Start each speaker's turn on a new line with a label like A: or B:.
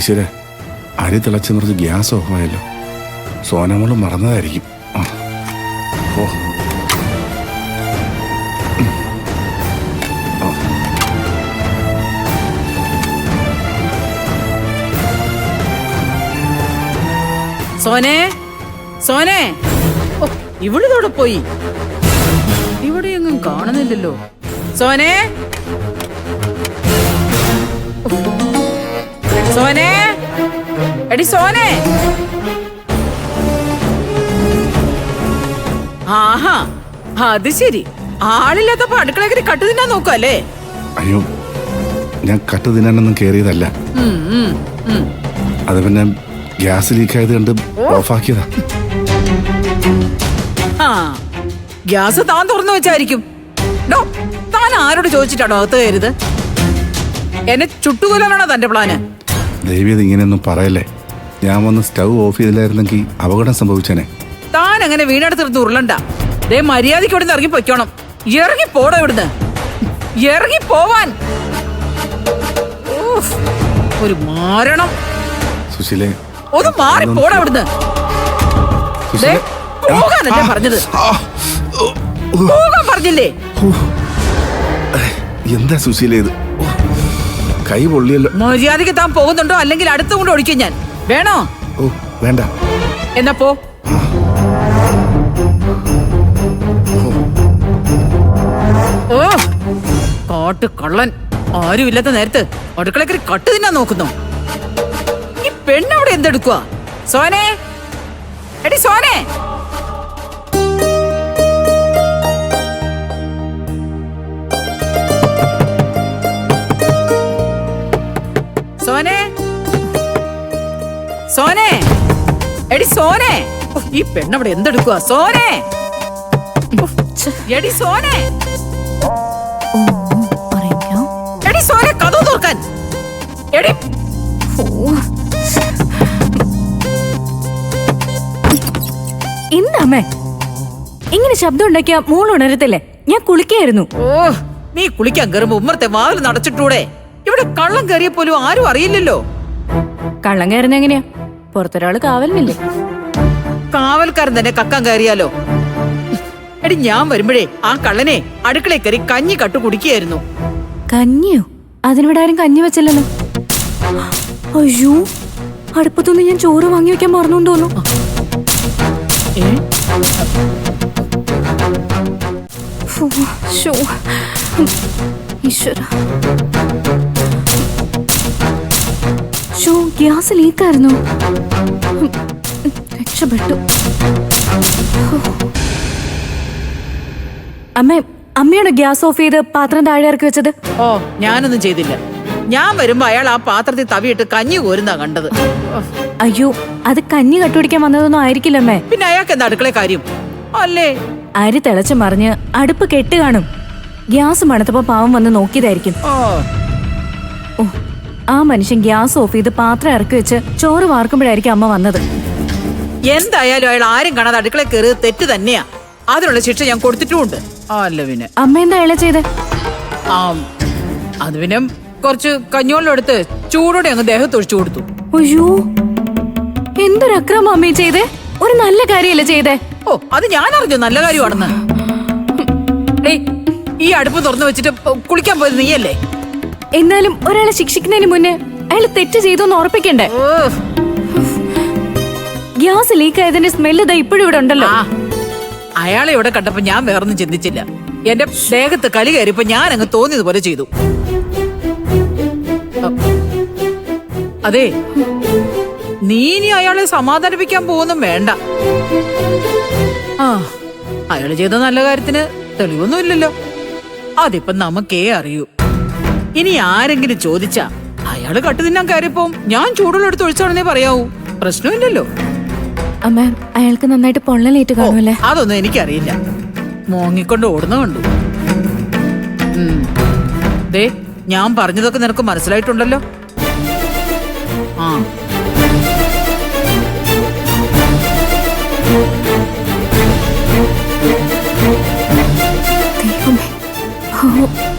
A: ഈശ്വര, അരി തിളച്ച് നിറച്ച് ഗ്യാസ് ഓഫായല്ലോ. സോനമോള് മറന്നതായിരിക്കും. ഓ
B: സോനെ, സോനെ, ഇവിടുതോടെ പോയി. ഇവിടെ എങ്ങും കാണുന്നില്ലല്ലോ. സോനെ, സോനെ, എടി സോനെ. ആഹാ, അത് ശരി. ആളില്ലാത്തപ്പോ അടുക്കളക്കരി കട്ടു തിന്നാൻ നോക്കുവല്ലേ?
A: അയ്യോ, ഞാൻ കട്ടു തിന്നാനൊന്നും കേറിയതല്ല. അത് പിന്നെ ഗ്യാസ് ലീക്കായത് കണ്ട് ഓഫാക്കിയതാ.
B: ഗ്യാസ് താൻ തുറന്നു വെച്ചായിരിക്കും. താൻ ആരോട് ചോദിച്ചിട്ടാണോ അകത്ത് കയറിയത്? എന്നെ ചുട്ടുകൊല്ലാനാണോ തന്റെ പ്ലാന്?
A: ദൈവം ഇങ്ങനെയൊന്നും പറയല്ലേ. ഞാൻ വന്ന് സ്റ്റൗ ഓഫ് ചെയ്തില്ലായിരുന്നെങ്കിൽ അപകടം സംഭവിച്ചേനെ.
B: താൻ അങ്ങനെ വീണെടുത്തിരുന്ന് ഉരുളണ്ട. ദേ മര്യാദയ്ക്ക് ഇവിടുന്ന് ഇറങ്ങി പൊയ്ക്കോണം. ഇറങ്ങി പോടോ ഇവിടുന്ന്, ഇറങ്ങി പോവാൻ. ഒരു മാരണം.
A: സുശീലേ,
B: ഒന്ന് മാറി പോടാ ഇവിടുന്ന്. പോകാനല്ലേ പറഞ്ഞത്? പോകാൻ പറഞ്ഞില്ലേ?
A: എന്താ സുശീല ഇത്? കൈ പൊള്ളിയല്ലോ.
B: മര്യാദയ്ക്ക് താൻ പോകുന്നുണ്ടോ അല്ലെങ്കിൽ അടുത്ത് കൊണ്ട് ഒഴിക്കും ഞാൻ. വേണോ?
A: ഓ വേണ്ട.
B: എന്നാ പോ. ഓ കാട്ട് കള്ളൻ. ആരും ഇല്ലാത്ത നേരത്ത് അടുക്കളക്കറി കട്ട് തിന്നാൻ നോക്കുന്നു. ഈ പെണ്ണവിടെ എന്തെടുക്കുക? സോനെ, എടി സോനെ. സോനെ, സോനെ, എടി സോനെ. ഈ പെണ്ണവിടെ എന്തെടുക്കുക? സോനെ, എടി സോനെ, എടി സോനെ, കഥ തുറക്കാൻ. എടി
C: എന്താമ്മേ ഇങ്ങനെ ശബ്ദം ഉണ്ടാക്കിയ മോൾ ഉണരത്തില്ലേ? ഞാൻ കുളിക്കായിരുന്നു.
B: ഓ, നീ കുളിക്കാൻ കയറുമ്പോ ഉമ്മറത്തെ വാതിൽ നടച്ചിട്ടൂടെ? ഇവിടെ കള്ളം കയറിയ പോലും ആരും അറിയില്ലല്ലോ.
C: കള്ളം കയറുന്ന എങ്ങനെയാ? പുറത്തൊരാള് കാവലിനില്ലേ?
B: കാവൽക്കാരൻ തന്നെ കക്കാൻ കയറിയാലോ? എടി, ഞാൻ വരുമ്പോഴേ ആ കള്ളനെ അടുക്കളയിൽ കയറി കഞ്ഞി കട്ടു കുടിക്കുകയായിരുന്നു.
C: കഞ്ഞിയോ? അതിനിവിടെ ആരും കഞ്ഞി വെച്ചില്ലല്ലോ. അയ്യോ, അടുപ്പത്തൊന്നും ഞാൻ ചോറ് വാങ്ങി വെക്കാൻ മറന്നു തോന്നുന്നു. ഗ്യാസ് ലീക്കായിരുന്നു. രക്ഷപ്പെട്ടു. അമ്മയാണ് ഗ്യാസ് ഓഫ് ചെയ്ത് പാത്രം താഴെ ഇറക്കി വെച്ചത്.
B: ഓ, ഞാനൊന്നും ചെയ്തില്ല. ഞാൻ വരുമ്പോ അയാൾ ആ പാത്രത്തിൽ തവിയിട്ട് കഞ്ഞി കോരുന്നാ കണ്ടത്.
C: അയ്യോ, അത് കഞ്ഞി കട്ടുപിടിക്കാൻ വന്നതൊന്നും ആയിരിക്കില്ലമ്മേ.
B: പിന്നെ അയാൾക്ക് എന്താ അടുക്കള കാര്യം അല്ലേ?
C: അരി തിളച്ച് മറിഞ്ഞ് അടുപ്പ് കെട്ട് കാണും. ഗ്യാസ് മണത്തപ്പോ പാവം വന്ന് നോക്കിയതായിരിക്കും. ഓ, ആ മനുഷ്യൻ ഗ്യാസ് ഓഫ് ചെയ്ത് പാത്രം ഇറക്കി വെച്ച് ചോറ് വാർക്കുമ്പോഴായിരിക്കും അമ്മ വന്നത്.
B: എന്തായാലും അയാൾ ആരും കാണാതെ അടുക്കള കയറി തെറ്റ് തന്നെയാ. അതിനുള്ള ശിക്ഷ ഞാൻ കൊടുത്തിട്ടുമുണ്ട്. അല്ല പിന്നെ
C: അമ്മ എന്താ അയാളെ ചെയ്തേ?
B: അത് പിന്നെ കുറച്ച് കഞ്ഞോളം എടുത്ത് ചൂടോടെ അങ്ങ് ദേഹത്തൊഴിച്ചു കൊടുത്തു.
C: അയ്യോ, എന്തൊരു അക്രമം അമ്മയെ ചെയ്തേ. ഒരു നല്ല കാര്യമല്ലേ ചെയ്തേ?
B: ഓ, അത് ഞാൻ അറിഞ്ഞു നല്ല കാര്യമാണെന്ന്. ഈ അടുപ്പ് തുറന്നു വെച്ചിട്ട് കുളിക്കാൻ പോയത് നീയല്ലേ?
C: എന്നാലും ഒരാളെ ശിക്ഷിക്കുന്നതിന് മുന്നേ അയാൾ തെറ്റ് ചെയ്തോന്ന് ഉറപ്പിക്കണ്ടേ? ഗ്യാസ് ലീക്ക് ആയതിന്റെ സ്മെല്ല് ഇതാ ഇപ്പോഴും ഇവിടെ ഉണ്ടല്ലോ.
B: അയാളെ ഇവിടെ കണ്ടപ്പോ ഞാൻ വേറൊന്നും ചിന്തിച്ചില്ല. എന്റെ ദേഹത്ത് കലി കയറിയപ്പോ ഞാൻ അങ്ങ് തോന്നിയതുപോലെ ചെയ്തു. അതെ, നീ ഇനി അയാളെ സമാധാനിപ്പിക്കാൻ പോകുന്നും വേണ്ട. അയാള് ചെയ്ത നല്ല കാര്യത്തിന് തെളിവൊന്നുമില്ലല്ലോ. അതിപ്പം നമുക്കേ അറിയൂ. ഇനി ആരെങ്കിലും ചോദിച്ചാ അയാള് കട്ടു തിന്നാൻ കയറിയപ്പോ ഞാൻ ചൂടുള്ള എടുത്ത് ഒഴിച്ചാണെന്നേ പറയാവൂ. പ്രശ്നമില്ലല്ലോ.
C: അമ്മ, അയാൾക്ക് നന്നായിട്ട് പൊള്ളലേറ്റ് കാണുമല്ലേ?
B: അതൊന്നും എനിക്കറിയില്ല. മോങ്ങിക്കൊണ്ട് ഓടുന്ന കണ്ടു. ദേ, ഞാൻ പറഞ്ഞതൊക്കെ നിനക്ക് മനസ്സിലായിട്ടുണ്ടല്ലോ.
C: ദൈവമേ,